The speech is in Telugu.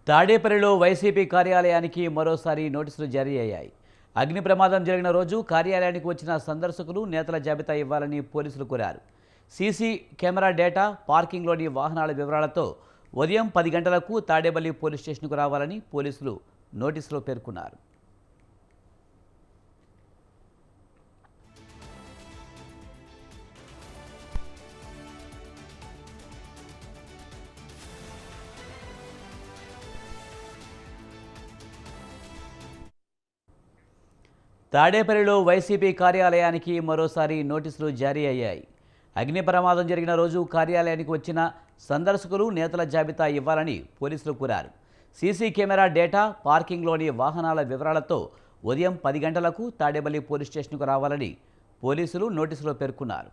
తాడేపల్లిలో వైసీపీ కార్యాలయానికి మరోసారి నోటీసులు జారీ అయ్యాయి. అగ్ని ప్రమాదం జరిగిన రోజు కార్యాలయానికి వచ్చిన సందర్శకులు నేతల జాబితా ఇవ్వాలని పోలీసులు కోరారు. సీసీ కెమెరా డేటా, పార్కింగ్లోని వాహనాల వివరాలతో ఉదయం 10 గంటలకు తాడేపల్లి పోలీస్ స్టేషన్కు రావాలని పోలీసులు నోటీసులో పేర్కొన్నారు. తాడేపల్లిలో వైసీపీ కార్యాలయానికి మరోసారి నోటీసులు జారీ అయ్యాయి. అగ్ని ప్రమాదం జరిగిన రోజు కార్యాలయానికి వచ్చిన సందర్శకులు నేతల జాబితా ఇవ్వాలని పోలీసులు కోరారు. సీసీ కెమెరా డేటా, పార్కింగ్లోని వాహనాల వివరాలతో ఉదయం 10 గంటలకు తాడేపల్లి పోలీస్ స్టేషన్కు రావాలని పోలీసులు నోటీసులో పేర్కొన్నారు.